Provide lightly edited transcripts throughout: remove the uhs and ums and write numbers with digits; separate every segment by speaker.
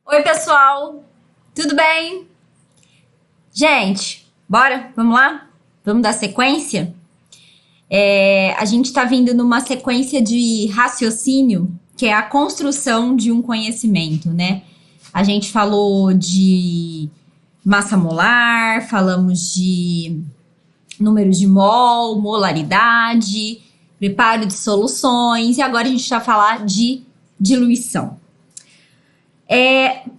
Speaker 1: Oi, pessoal, tudo bem? Gente, bora? Vamos lá? Vamos dar sequência? A gente está vindo numa sequência de raciocínio, que é a construção de um conhecimento, né? A gente falou de massa molar, falamos de números de mol, molaridade, preparo de soluções, e agora a gente vai falar de diluição.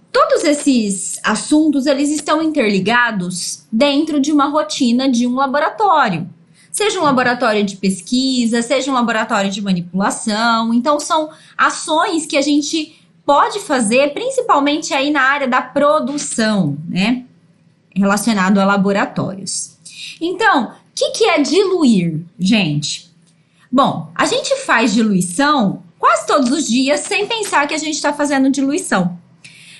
Speaker 1: Todos esses assuntos, eles estão interligados dentro de uma rotina de um laboratório. Seja um laboratório de pesquisa, seja um laboratório de manipulação. Então, são ações que a gente pode fazer, principalmente aí na área da produção, né? Relacionado a laboratórios. Então, o que é diluir, gente? Bom, a gente faz diluição quase todos os dias sem pensar que a gente está fazendo diluição.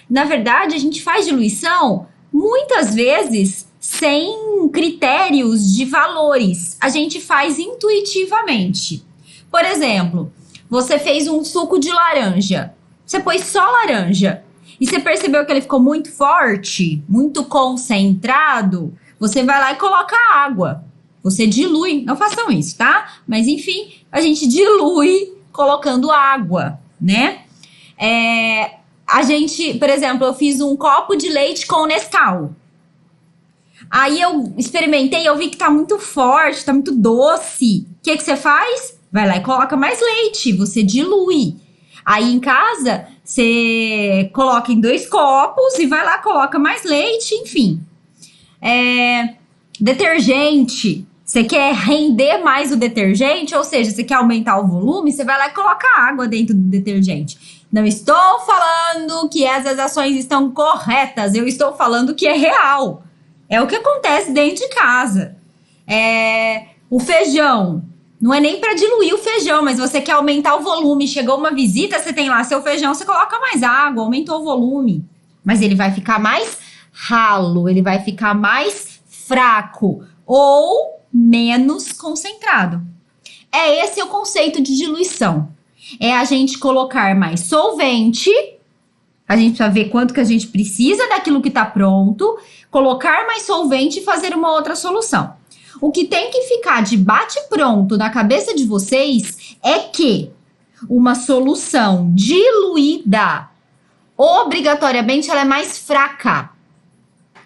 Speaker 1: Na verdade, a gente faz diluição muitas vezes sem critérios de valores. A gente faz intuitivamente. Por exemplo, você fez um suco de laranja. Você pôs só laranja e você percebeu que ele ficou muito forte, muito concentrado. Você vai lá e coloca água. Você dilui. Não façam isso, tá? Mas enfim, a gente dilui colocando água, né? A gente, por exemplo, eu fiz um copo de leite com Nescau. Aí eu experimentei, eu vi que tá muito forte, tá muito doce. O que você faz? Vai lá e coloca mais leite, você dilui. Aí em casa, você coloca em 2 copos e vai lá, coloca mais leite, enfim. Detergente. Você quer render mais o detergente, ou seja, você quer aumentar o volume, você vai lá e coloca água dentro do detergente. Não estou falando que essas ações estão corretas, eu estou falando que é real. É o que acontece dentro de casa. O feijão, não é nem para diluir o feijão, mas você quer aumentar o volume. Chegou uma visita, você tem lá seu feijão, você coloca mais água, aumentou o volume. Mas ele vai ficar mais ralo, ele vai ficar mais fraco ou menos concentrado. Esse é o conceito de diluição. É a gente colocar mais solvente, a gente precisa ver quanto que a gente precisa daquilo que está pronto, colocar mais solvente e fazer uma outra solução. O que tem que ficar de bate-pronto na cabeça de vocês é que uma solução diluída, obrigatoriamente, ela é mais fraca.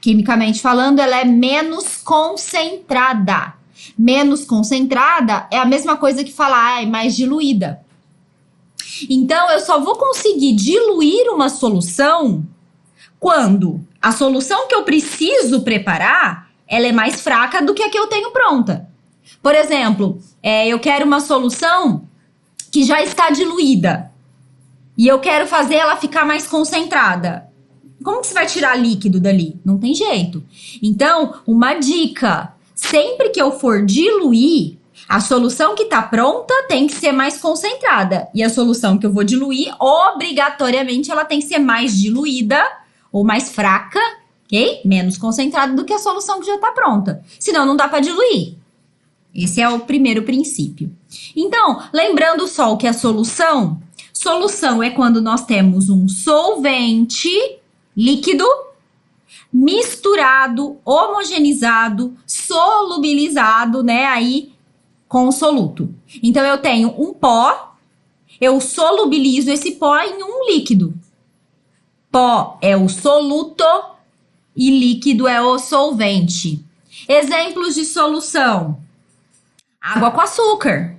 Speaker 1: Quimicamente falando, ela é menos concentrada. Menos concentrada é a mesma coisa que falar, é mais diluída. Então, eu só vou conseguir diluir uma solução quando a solução que eu preciso preparar, ela é mais fraca do que a que eu tenho pronta. Por exemplo, eu quero uma solução que já está diluída e eu quero fazer ela ficar mais concentrada. Como que você vai tirar líquido dali? Não tem jeito. Então, uma dica, sempre que eu for diluir, a solução que está pronta tem que ser mais concentrada. E a solução que eu vou diluir, obrigatoriamente, ela tem que ser mais diluída ou mais fraca, ok? Menos concentrada do que a solução que já está pronta. Senão, não dá para diluir. Esse é o primeiro princípio. Então, lembrando só o que é solução é quando nós temos um solvente líquido, misturado, homogeneizado, solubilizado, né? Aí, com o soluto. Então, eu tenho um pó, eu solubilizo esse pó em um líquido. Pó é o soluto e líquido é o solvente. Exemplos de solução. Água com açúcar.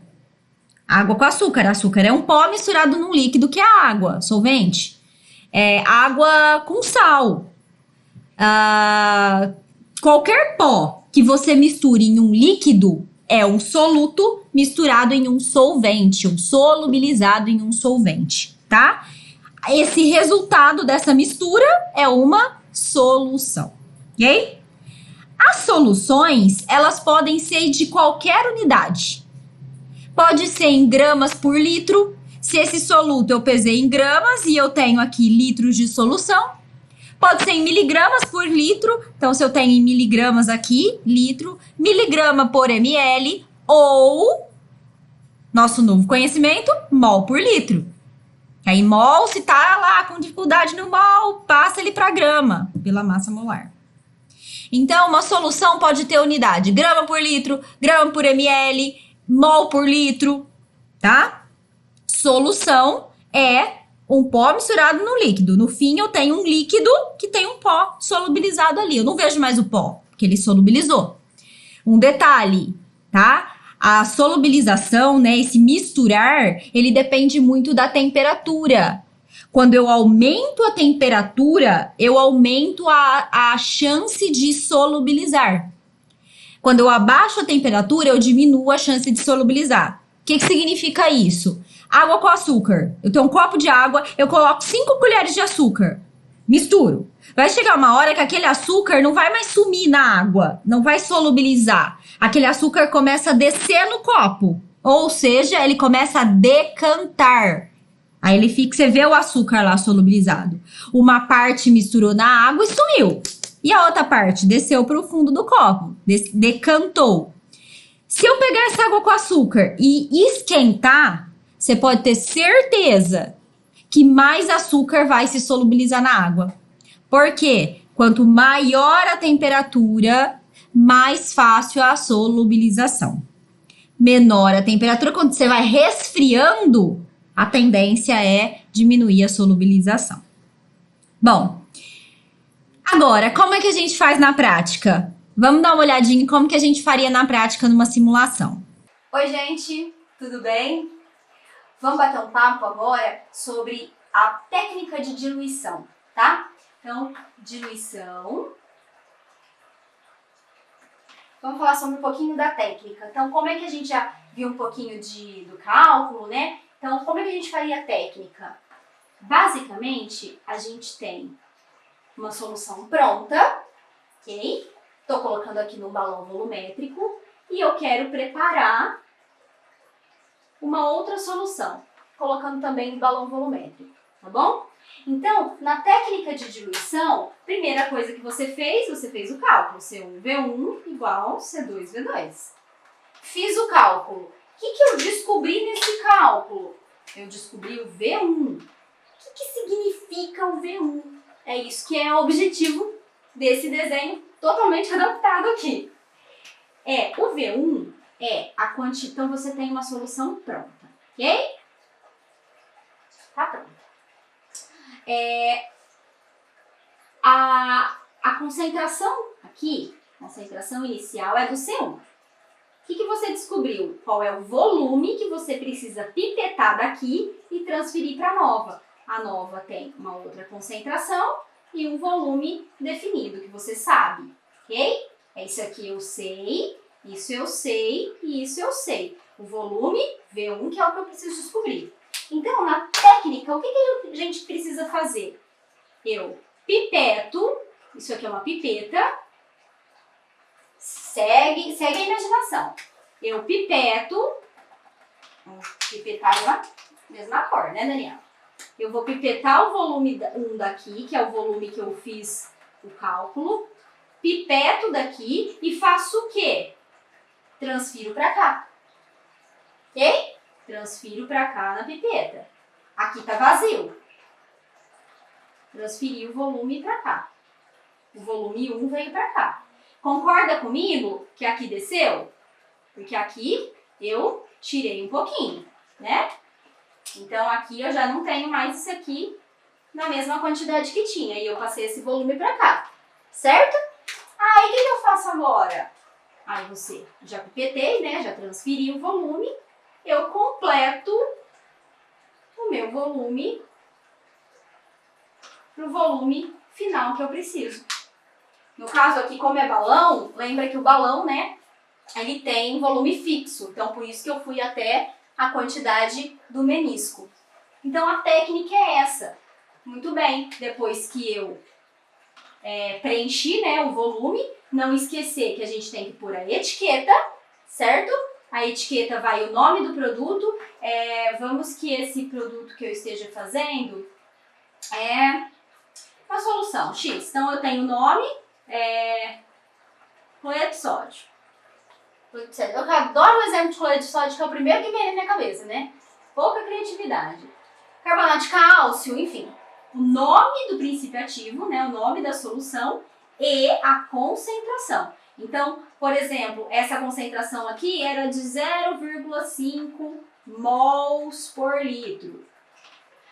Speaker 1: Água com açúcar. Açúcar é um pó misturado num líquido que é a água, solvente. Água com sal. Qualquer pó que você misture em um líquido é um soluto misturado em um solvente, um solubilizado em um solvente, tá? Esse resultado dessa mistura é uma solução, ok? As soluções, elas podem ser de qualquer unidade. Pode ser em gramas por litro. Se esse soluto eu pesei em gramas e eu tenho aqui litros de solução, pode ser em miligramas por litro. Então, se eu tenho em miligramas aqui, litro, miligrama por ml, ou, nosso novo conhecimento, mol por litro. Aí mol, se tá lá com dificuldade no mol, passa ele para grama, pela massa molar. Então, uma solução pode ter unidade grama por litro, grama por ml, mol por litro, tá? Solução é um pó misturado no líquido. No fim, eu tenho um líquido que tem um pó solubilizado ali. Eu não vejo mais o pó, porque ele solubilizou. Um detalhe, tá? A solubilização, né, esse misturar, ele depende muito da temperatura. Quando eu aumento a temperatura, eu aumento a chance de solubilizar. Quando eu abaixo a temperatura, eu diminuo a chance de solubilizar. O que significa isso? Água com açúcar. Eu tenho um copo de água, eu coloco 5 colheres de açúcar. Misturo. Vai chegar uma hora que aquele açúcar não vai mais sumir na água, não vai solubilizar. Aquele açúcar começa a descer no copo. Ou seja, ele começa a decantar. Aí ele fica, você vê o açúcar lá solubilizado. Uma parte misturou na água e sumiu. E a outra parte desceu para o fundo do copo, decantou. Se eu pegar essa água com açúcar e esquentar, você pode ter certeza que mais açúcar vai se solubilizar na água. Por quê? Quanto maior a temperatura, mais fácil a solubilização. Menor a temperatura, quando você vai resfriando, a tendência é diminuir a solubilização. Bom, agora, como é que a gente faz na prática? Vamos dar uma olhadinha em como que a gente faria na prática numa simulação.
Speaker 2: Oi, gente, tudo bem? Vamos bater um papo agora sobre a técnica de diluição, tá? Então, diluição. Vamos falar sobre um pouquinho da técnica. Então, como é que a gente já viu um pouquinho do cálculo, né? Então, como é que a gente faria a técnica? Basicamente, a gente tem uma solução pronta, ok? Estou colocando aqui no balão volumétrico e eu quero preparar uma outra solução, colocando também no balão volumétrico, tá bom? Então, na técnica de diluição, primeira coisa que você fez o cálculo, C1V1 igual C2V2. Fiz o cálculo. O que eu descobri nesse cálculo? Eu descobri o V1. O que significa o V1? É isso que é o objetivo desse desenho totalmente adaptado aqui. O V1 é a quantidade. Então, você tem uma solução pronta, ok? Tá pronta. A concentração aqui, concentração inicial é do C1. O que você descobriu? Qual é o volume que você precisa pipetar daqui e transferir para a nova? A nova tem uma outra concentração e um volume definido, que você sabe, ok? Isso aqui eu sei, isso eu sei e isso eu sei. O volume V1, que é o que eu preciso descobrir. Então, na técnica, o que a gente precisa fazer? Eu pipeto, isso aqui é uma pipeta, segue a imaginação. Eu pipeto, vamos pipetar na mesma cor, né, Daniel? Eu vou pipetar o volume 1 daqui, que é o volume que eu fiz o cálculo, pipeto daqui e faço o quê? Transfiro para cá, ok? Transfiro para cá na pipeta. Aqui tá vazio. Transferi o volume para cá. O volume 1 veio para cá. Concorda comigo que aqui desceu? Porque aqui eu tirei um pouquinho, né? Então aqui eu já não tenho mais isso aqui na mesma quantidade que tinha. E eu passei esse volume para cá, certo? Aí o que eu faço agora? Aí você já pipetei, né? Já transferi o volume. Eu completo o meu volume para o volume final que eu preciso. No caso aqui, como é balão, lembra que o balão, né, ele tem volume fixo. Então, por isso que eu fui até a quantidade do menisco. Então, a técnica é essa. Muito bem, depois que eu preenchi, né, o volume, não esquecer que a gente tem que pôr a etiqueta, certo? A etiqueta vai o nome do produto. Vamos que esse produto que eu esteja fazendo é uma solução X. Então, eu tenho o nome, cloreto de sódio. Eu adoro o exemplo de cloreto de sódio, que é o primeiro que vem na minha cabeça, né? Pouca criatividade. carbonato de cálcio, enfim. O nome do princípio ativo, né, o nome da solução e a concentração. Então, por exemplo, essa concentração aqui era de 0,5 mols por litro.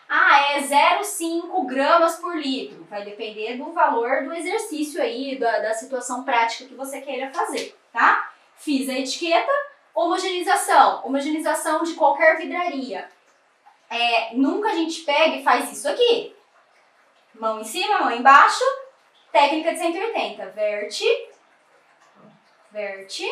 Speaker 2: Ah, é 0,5 gramas por litro. Vai depender do valor do exercício aí, da situação prática que você queira fazer, tá? Fiz a etiqueta, homogeneização. Homogeneização de qualquer vidraria. Nunca a gente pega e faz isso aqui. Mão em cima, mão embaixo. Técnica de 180. Verte. Verte.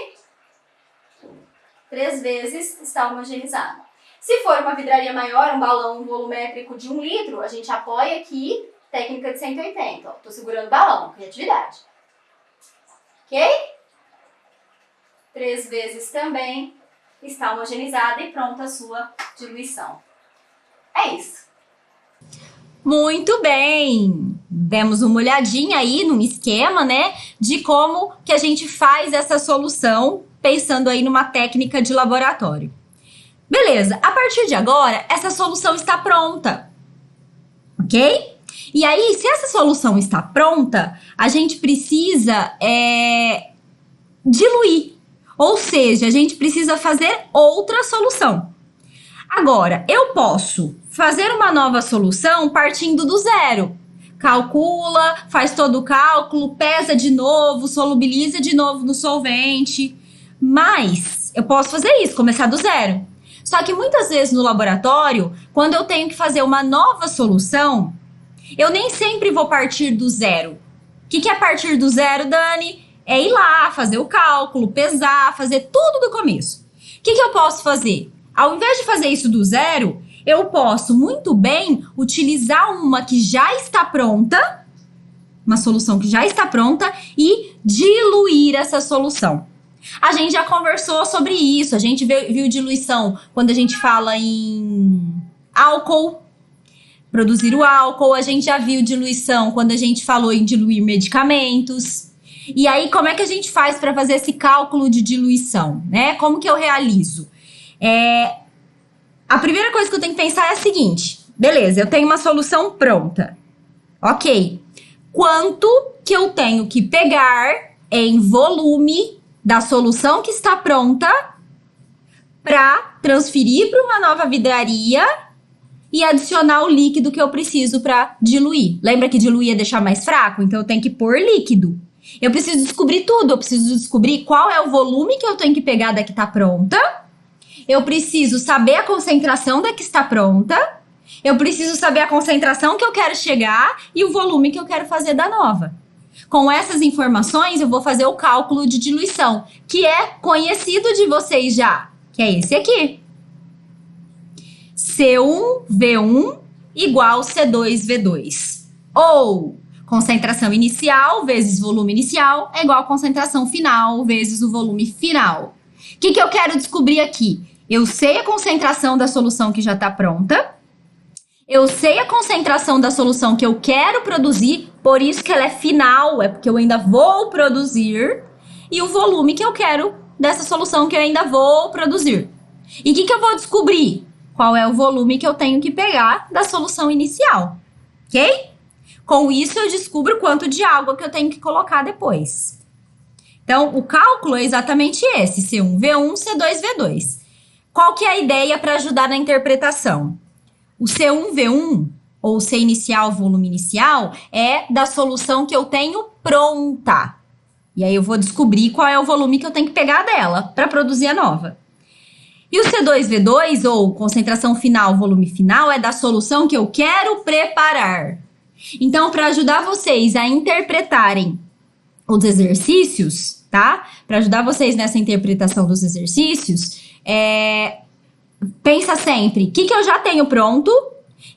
Speaker 2: 3 vezes está homogeneizado. Se for uma vidraria maior, um balão volumétrico de 1 litro, a gente apoia aqui, técnica de 180. Ó, tô segurando o balão, criatividade. Ok? 3 vezes também está homogeneizada e pronta a sua diluição. É isso.
Speaker 1: Muito bem! Demos uma olhadinha aí no esquema, né, de como que a gente faz essa solução, pensando aí numa técnica de laboratório. Beleza, a partir de agora, essa solução está pronta, ok? E aí, se essa solução está pronta, a gente precisa diluir, ou seja, a gente precisa fazer outra solução. Agora, eu posso fazer uma nova solução partindo do zero. Calcula, faz todo o cálculo, pesa de novo, solubiliza de novo no solvente. Mas eu posso fazer isso, começar do zero. Só que muitas vezes no laboratório, quando eu tenho que fazer uma nova solução, eu nem sempre vou partir do zero. O que é partir do zero, Dani? É ir lá, fazer o cálculo, pesar, fazer tudo do começo. O que eu posso fazer? Ao invés de fazer isso do zero, eu posso muito bem utilizar uma que já está pronta, uma solução que já está pronta, e diluir essa solução. A gente já conversou sobre isso, a gente viu diluição quando a gente fala em álcool, produzir o álcool, a gente já viu diluição quando a gente falou em diluir medicamentos. E aí, como é que a gente faz para fazer esse cálculo de diluição, né? Como que eu realizo? A primeira coisa que eu tenho que pensar é a seguinte: beleza, eu tenho uma solução pronta. Ok. Quanto que eu tenho que pegar em volume da solução que está pronta para transferir para uma nova vidraria e adicionar o líquido que eu preciso para diluir? Lembra que diluir é deixar mais fraco? Então eu tenho que pôr líquido. Eu preciso descobrir tudo. Eu preciso descobrir qual é o volume que eu tenho que pegar da que está pronta. Eu preciso saber a concentração da que está pronta. Eu preciso saber a concentração que eu quero chegar e o volume que eu quero fazer da nova. Com essas informações, eu vou fazer o cálculo de diluição, que é conhecido de vocês já, que é esse aqui. C1V1 igual C2V2. Ou concentração inicial vezes volume inicial é igual a concentração final vezes o volume final. O que eu quero descobrir aqui? Eu sei a concentração da solução que já está pronta. Eu sei a concentração da solução que eu quero produzir, por isso que ela é final, é porque eu ainda vou produzir. E o volume que eu quero dessa solução que eu ainda vou produzir. E o que eu vou descobrir? Qual é o volume que eu tenho que pegar da solução inicial, ok? Com isso, eu descubro quanto de água que eu tenho que colocar depois. Então, o cálculo é exatamente esse, C1V1, C2V2. Qual que é a ideia para ajudar na interpretação? O C1V1, ou C inicial, volume inicial, é da solução que eu tenho pronta. E aí eu vou descobrir qual é o volume que eu tenho que pegar dela para produzir a nova. E o C2V2, ou concentração final, volume final, é da solução que eu quero preparar. Então, para ajudar vocês a interpretarem os exercícios, tá? Para ajudar vocês nessa interpretação dos exercícios, pensa sempre o que eu já tenho pronto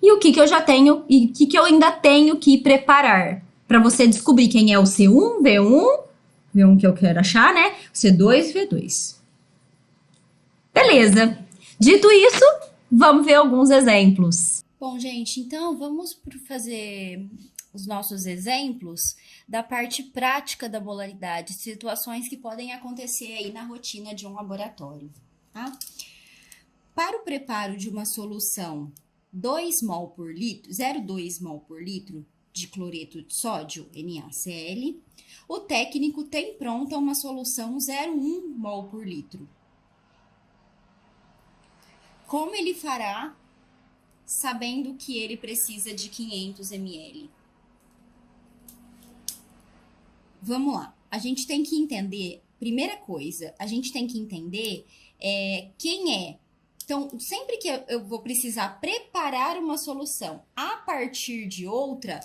Speaker 1: e o que eu já tenho e o que eu ainda tenho que preparar. Para você descobrir quem é o C1, V1 que eu quero achar, né? O C2 e V2. Beleza. Dito isso, vamos ver alguns exemplos.
Speaker 2: Bom, gente, então vamos fazer os nossos exemplos da parte prática da molaridade, situações que podem acontecer aí na rotina de um laboratório, tá? Para o preparo de uma solução
Speaker 1: 2 mol por litro, 0,2 mol por litro de cloreto de sódio, NaCl. O técnico tem pronta uma solução 0,1 mol por litro. Como ele fará, sabendo que ele precisa de 500 ml? Vamos lá. A gente tem que entender, primeira coisa, a gente tem que entender quem é. Então, sempre que eu vou precisar preparar uma solução a partir de outra,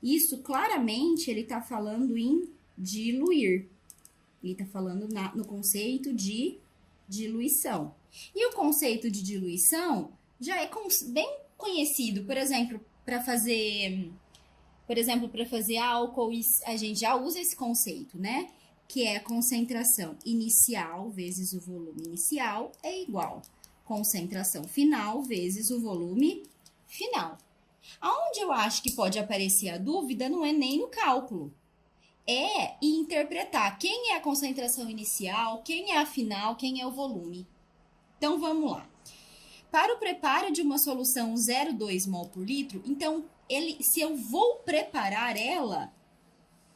Speaker 1: isso claramente ele está falando em diluir. Ele está falando no conceito de diluição. E o conceito de diluição já é bem conhecido, por exemplo, para fazer álcool, a gente já usa esse conceito, né? Que é a concentração inicial vezes o volume inicial é igual concentração final vezes o volume final. Aonde eu acho que pode aparecer a dúvida não é nem no cálculo, é interpretar quem é a concentração inicial, quem é a final, quem é o volume. Então, vamos lá. Para o preparo de uma solução 0,2 mol por litro, então, se eu vou preparar ela,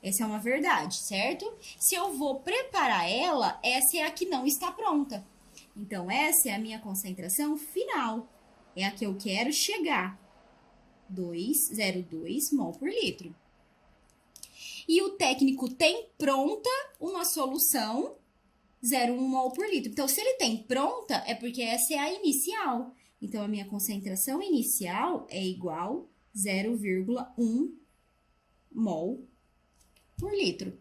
Speaker 1: essa é uma verdade, certo? Se eu vou preparar ela, essa é a que não está pronta. Então, essa é a minha concentração final. É a que eu quero chegar. 0,2 mol por litro. E o técnico tem pronta uma solução 0,1 mol por litro. Então, se ele tem pronta, é porque essa é a inicial. Então, a minha concentração inicial é igual 0,1 mol por litro.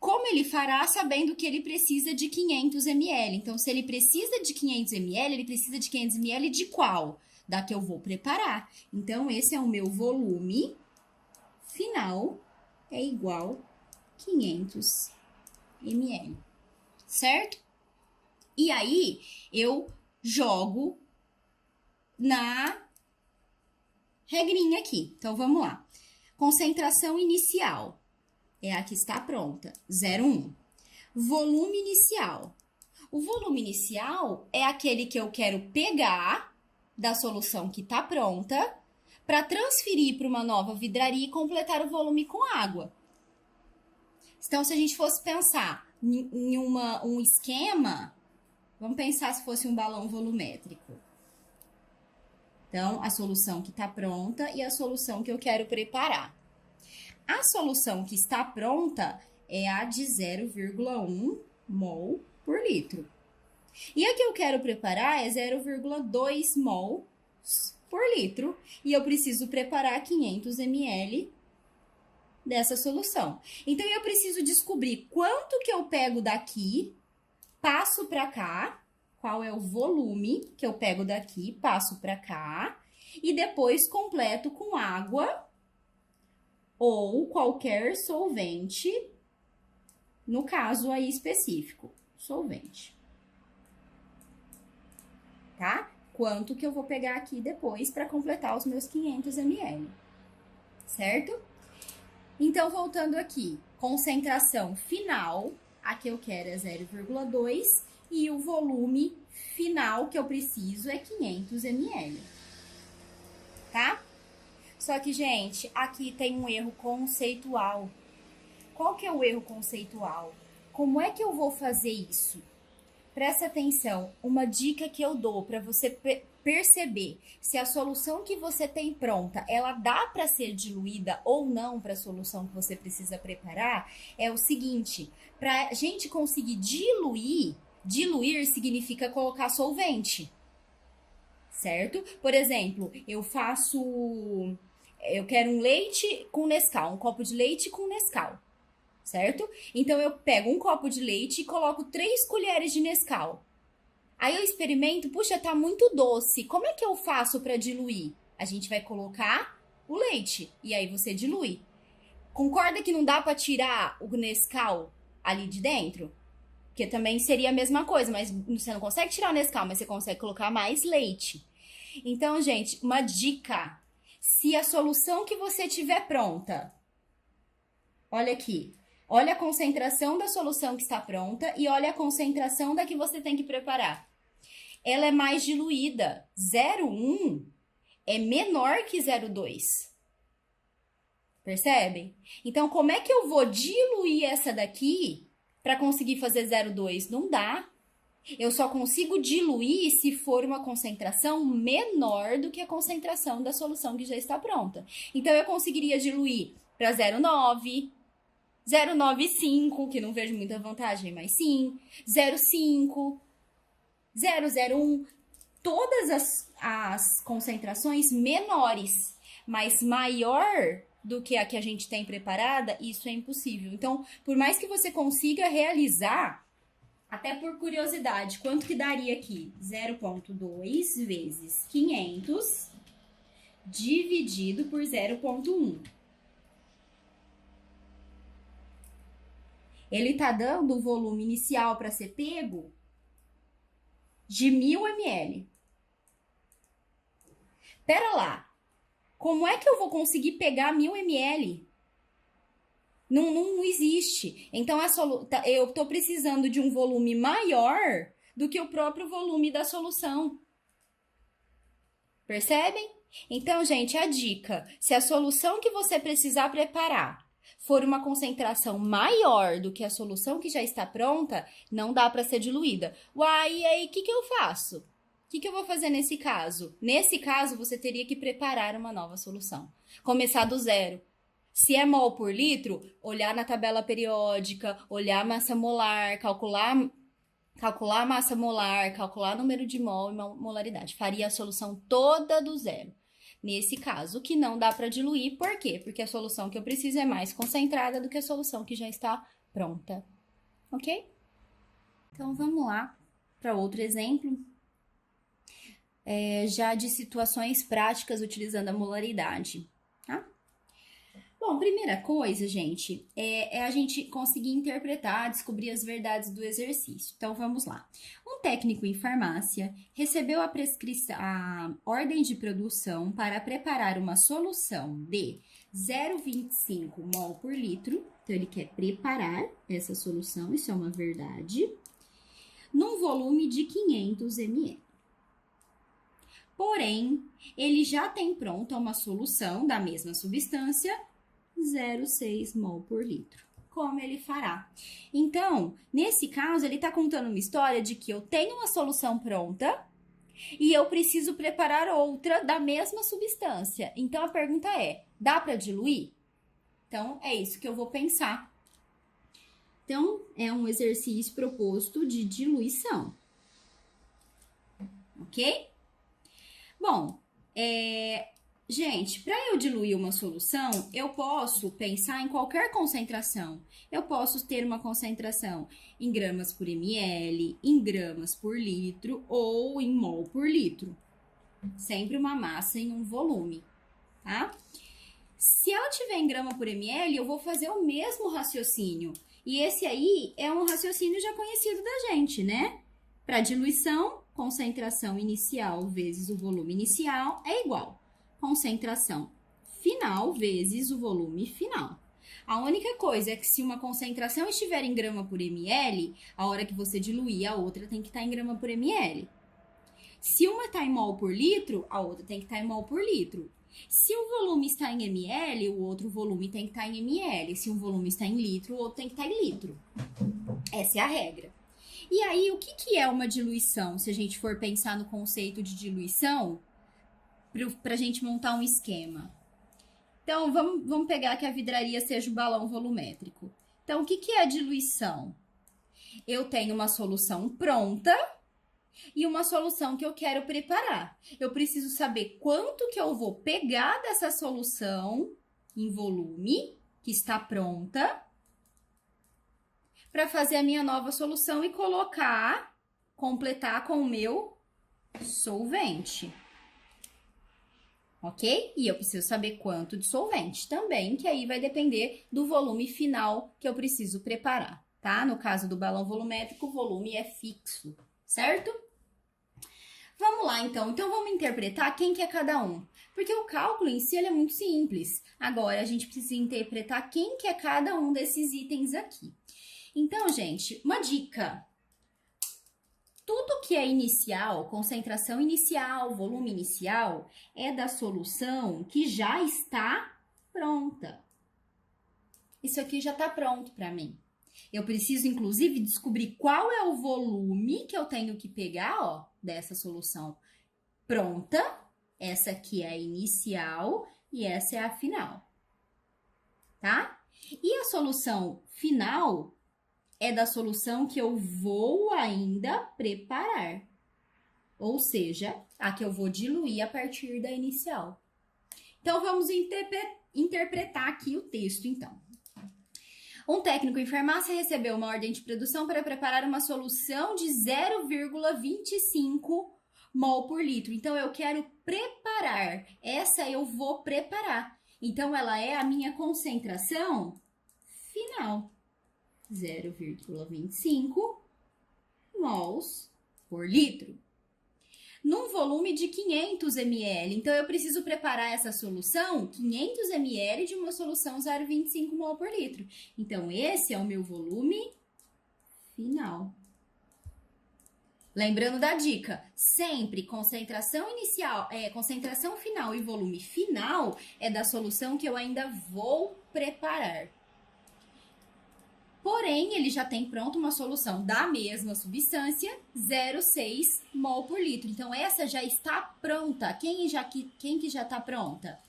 Speaker 1: Como ele fará sabendo que ele precisa de 500 ml? Então, se ele precisa de 500 ml, ele precisa de 500 ml de qual? Da que eu vou preparar. Então, esse é o meu volume final, é igual 500 ml, certo? E aí, eu jogo na regrinha aqui. Então, vamos lá. Concentração inicial é a que está pronta, 0,1. Volume inicial. O volume inicial é aquele que eu quero pegar da solução que está pronta para transferir para uma nova vidraria e completar o volume com água. Então, se a gente fosse pensar em um esquema, vamos pensar se fosse um balão volumétrico. Então, a solução que está pronta e a solução que eu quero preparar. A solução que está pronta é a de 0,1 mol por litro. E a que eu quero preparar é 0,2 mol por litro. E eu preciso preparar 500 ml dessa solução. Então, eu preciso descobrir quanto que eu pego daqui, passo para cá, qual é o volume que eu pego daqui, passo para cá, e depois completo com água ou qualquer solvente, no caso aí específico, solvente. Tá? Quanto que eu vou pegar aqui depois para completar os meus 500 ml, certo? Então, voltando aqui, concentração final, a que eu quero é 0,2 e o volume final que eu preciso é 500 ml, tá? Só que, gente, aqui tem um erro conceitual. Qual que é o erro conceitual? Como é que eu vou fazer isso? Presta atenção, uma dica que eu dou para você perceber se a solução que você tem pronta, ela dá para ser diluída ou não para a solução que você precisa preparar, é o seguinte, para a gente conseguir diluir significa colocar solvente, certo? Por exemplo, eu quero um leite com Nescau, um copo de leite com Nescau, certo? Então, eu pego um copo de leite e coloco 3 colheres de Nescau. Aí eu experimento, puxa, tá muito doce. Como é que eu faço para diluir? A gente vai colocar o leite e aí você dilui. Concorda que não dá para tirar o Nescau ali de dentro? Que também seria a mesma coisa, mas você não consegue tirar o Nescau, mas você consegue colocar mais leite. Então, gente, uma dica. Se a solução que você tiver pronta, olha aqui, olha a concentração da solução que está pronta e olha a concentração da que você tem que preparar. Ela é mais diluída. 0,1
Speaker 2: é menor que 0,2. Percebem? Então, como é que eu vou diluir essa daqui para conseguir fazer 0,2? Não dá. Eu só consigo diluir se for uma concentração menor do que a concentração da solução que já está pronta. Então, eu conseguiria diluir para 0,9, 0,95, que não vejo muita vantagem, mas sim, 0,5, 0,01, todas as concentrações menores, mas maior do que a que a gente tem preparada, isso é impossível. Então, por mais que você consiga realizar, até por curiosidade, quanto que daria aqui? 0,2 vezes 500 dividido por 0,1. Ele tá dando o volume inicial para ser pego de 1000 ml. Pera lá, como é que eu vou conseguir pegar 1000 ml? Não existe. Então, eu tô precisando de um volume maior do que o próprio volume da solução. Percebem? Então, gente, a dica, se a solução que você precisar preparar for uma concentração maior do que a solução que já está pronta, não dá para ser diluída. Uai, e aí, o que eu faço? O que eu vou fazer nesse caso? Nesse caso, você teria que preparar uma nova solução. Começar do zero. Se é mol por litro, olhar na tabela periódica, olhar a massa molar, calcular a massa molar, calcular o número de mol e molaridade. Faria a solução toda do zero. Nesse caso, que não dá para diluir, por quê? Porque a solução que eu preciso é mais concentrada do que a solução que já está pronta. Ok? Então, vamos lá para outro exemplo. Já de situações práticas utilizando a molaridade, tá? Bom, primeira coisa, gente, é a gente conseguir interpretar, descobrir as verdades do exercício. Então, vamos lá. Um técnico em farmácia recebeu a ordem de produção para preparar uma solução de 0,25 mol por litro. Então, ele quer preparar essa solução, isso é uma verdade, num volume de 500 ml. Porém, ele já tem pronta uma solução da mesma substância, 0,6 mol por litro. Como ele fará? Então, nesse caso, ele está contando uma história de que eu tenho uma solução pronta e eu preciso preparar outra da mesma substância. Então, a pergunta é, dá para diluir? Então, é isso que eu vou pensar. Então, é um exercício proposto de diluição. Ok? Bom, gente, para eu diluir uma solução, eu posso pensar em qualquer concentração. Eu posso ter uma concentração em gramas por ml, em gramas por litro ou em mol por litro. Sempre uma massa em um volume, tá? Se ela tiver em grama por ml, eu vou fazer o mesmo raciocínio. E esse aí é um raciocínio já conhecido da gente, né? Para diluição, concentração inicial vezes o volume inicial é igual concentração final vezes o volume final. A única coisa é que se uma concentração estiver em grama por ml, a hora que você diluir, a outra tem que estar em grama por ml. Se uma está em mol por litro, a outra tem que estar em mol por litro. Se o volume está em ml, o outro volume tem que estar em ml. Se um volume está em litro, o outro tem que estar em litro. Essa é a regra. E aí, o que é uma diluição? Se a gente for pensar no conceito de diluição, para a gente montar um esquema. Então, vamos pegar que a vidraria seja o balão volumétrico. Então, o que é a diluição? Eu tenho uma solução pronta e uma solução que eu quero preparar. Eu preciso saber quanto que eu vou pegar dessa solução em volume, que está pronta, para fazer a minha nova solução e completar com o meu solvente. Ok? E eu preciso saber quanto de solvente também, que aí vai depender do volume final que eu preciso preparar, tá? No caso do balão volumétrico, o volume é fixo, certo? Vamos lá, então. Então, vamos interpretar quem que é cada um. Porque o cálculo em si ele é muito simples. Agora, a gente precisa interpretar quem que é cada um desses itens aqui. Então, gente, uma dica.
Speaker 1: Tudo que é inicial, concentração inicial, volume inicial, é da solução que já está pronta. Isso aqui já está pronto para mim. Eu preciso, inclusive, descobrir qual é o volume que eu tenho que pegar, ó, dessa solução pronta. Essa aqui é a inicial e essa é a final, tá? E a solução final é da solução que eu vou ainda preparar. Ou seja, a que eu vou diluir a partir da inicial. Então, vamos interpretar aqui o texto, então. Um técnico em farmácia recebeu uma ordem de produção para preparar uma solução de 0,25 mol por litro. Então, eu quero preparar. Essa eu vou preparar. Então, ela é a minha concentração final. 0,25 mols por litro. Num volume de 500 ml. Então, eu preciso preparar essa solução, 500 ml de uma solução 0,25 mol por litro. Então, esse é o meu volume final. Lembrando da dica, sempre concentração inicial, concentração final e volume final é da solução que eu ainda vou preparar. Porém, ele já tem pronto uma solução da mesma substância, 0,6 mol por litro. Então, essa já está pronta. Quem que já está pronta?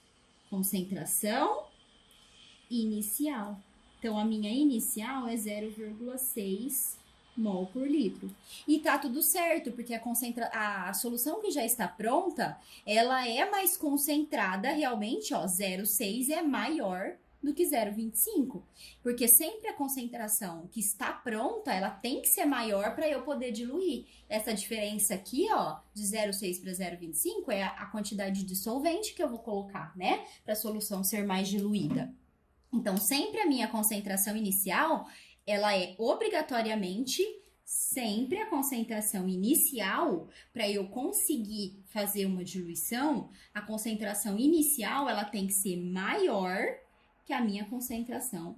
Speaker 1: Concentração inicial. Então, a minha inicial é 0,6 mol por litro. E tá tudo certo, porque a solução que já está pronta, ela é mais concentrada realmente, ó, 0,6 é maior do que 0,25, porque sempre a concentração que está pronta, ela tem que ser maior para eu poder diluir. Essa diferença aqui, ó, de 0,6 para 0,25 é a quantidade de solvente que eu vou colocar, né, para a solução ser mais diluída. Então, sempre a minha concentração inicial, ela é obrigatoriamente sempre a concentração inicial, para eu conseguir fazer uma diluição, a concentração inicial, ela tem que ser maior que a minha concentração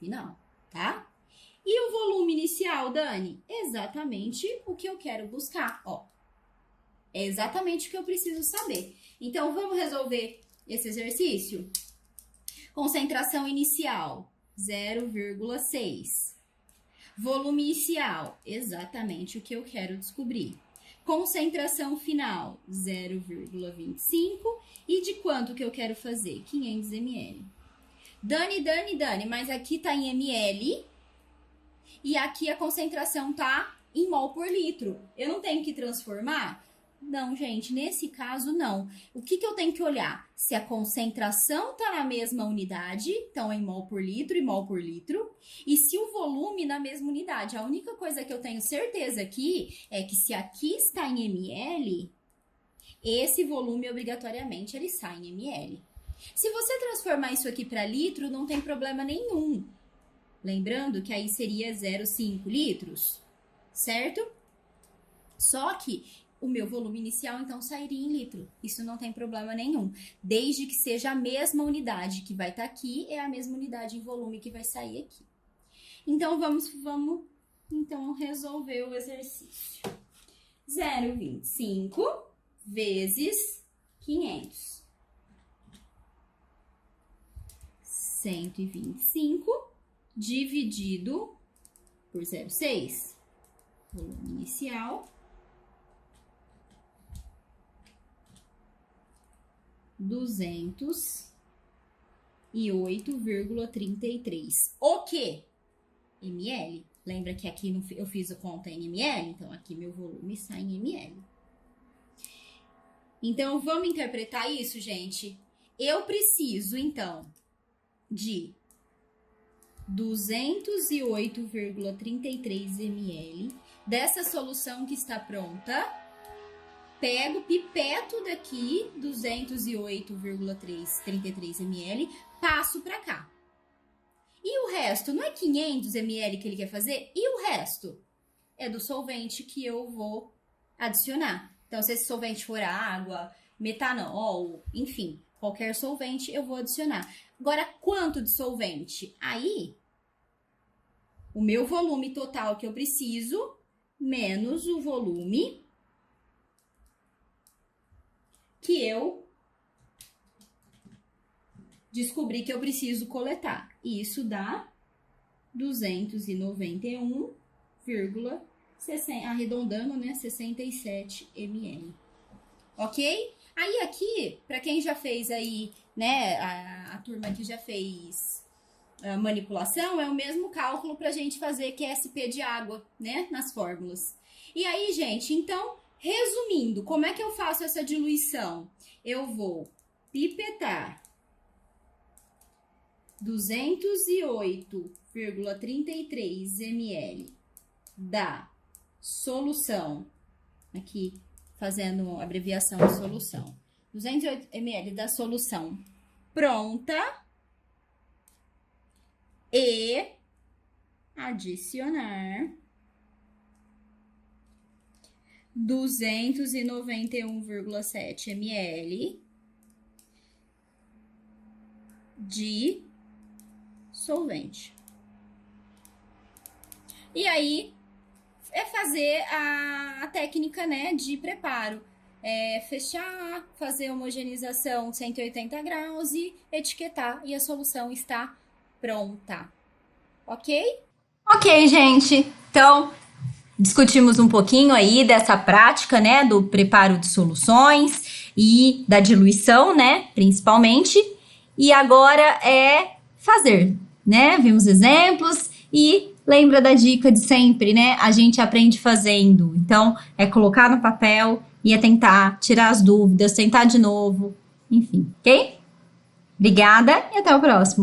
Speaker 1: final, tá? E o volume inicial, Dani? Exatamente o que eu quero buscar, ó. É exatamente o que eu preciso saber. Então, vamos resolver esse exercício? Concentração inicial, 0,6. Volume inicial, exatamente o que eu quero descobrir. Concentração final, 0,25. E de quanto que eu quero fazer? 500 ml. Dani, mas aqui tá em ml e aqui a concentração tá em mol por litro. Eu não tenho que transformar? Não, gente, nesse caso não. O que eu tenho que olhar? Se a concentração tá na mesma unidade, então em mol por litro e mol por litro, e se o volume na mesma unidade. A única coisa que eu tenho certeza aqui é que se aqui está em ml, esse volume obrigatoriamente ele sai em ml. Se você transformar isso aqui para litro, não tem problema nenhum. Lembrando que aí seria 0,5 litros, certo? Só que o meu volume inicial, então, sairia em litro. Isso não tem problema nenhum. Desde que seja a mesma unidade que vai estar aqui, é a mesma unidade em volume que vai sair aqui. Então, vamos então resolver o exercício. 0,25 vezes 500. 125 dividido por 0,6. Volume inicial. 208,33. O quê? ml. Lembra que aqui eu fiz a conta em ml? Então, aqui meu volume sai em ml. Então, vamos interpretar isso, gente? Eu preciso, então, de 208,33 ml dessa solução que está pronta. Pego o pipeto daqui, 208,33 ml, passo para cá. E o resto, não é 500 ml que ele quer fazer? E o resto? É do solvente que eu vou adicionar. Então, se esse solvente for água, metanol, enfim, qualquer solvente eu vou adicionar. Agora, quanto de solvente? Aí, o meu volume total que eu preciso menos o volume que eu descobri que eu preciso coletar. E isso dá 291,60, arredondando, né, 67 ml. Ok? Aí aqui, para quem já fez aí, né, a turma que já fez a manipulação, é o mesmo cálculo para a gente fazer QSP de água, né, nas fórmulas. E aí, gente, então, resumindo, como é que eu faço essa diluição? Eu vou pipetar 208,33 ml da solução, aqui fazendo abreviação de solução, 208 ml da solução pronta e adicionar 291,7 ml de solvente. E aí é fazer a técnica, né, de preparo. Fechar, fazer homogeneização 180 graus e etiquetar. E a solução está pronta. Ok? Ok, gente. Então, discutimos um pouquinho aí dessa prática, né, do preparo de soluções e da diluição, né, principalmente. E agora é fazer, né? Vimos exemplos e lembra da dica de sempre, né? A gente aprende fazendo. Então, é colocar no papel e é tentar tirar as dúvidas, tentar de novo, enfim, ok? Obrigada e até o próximo.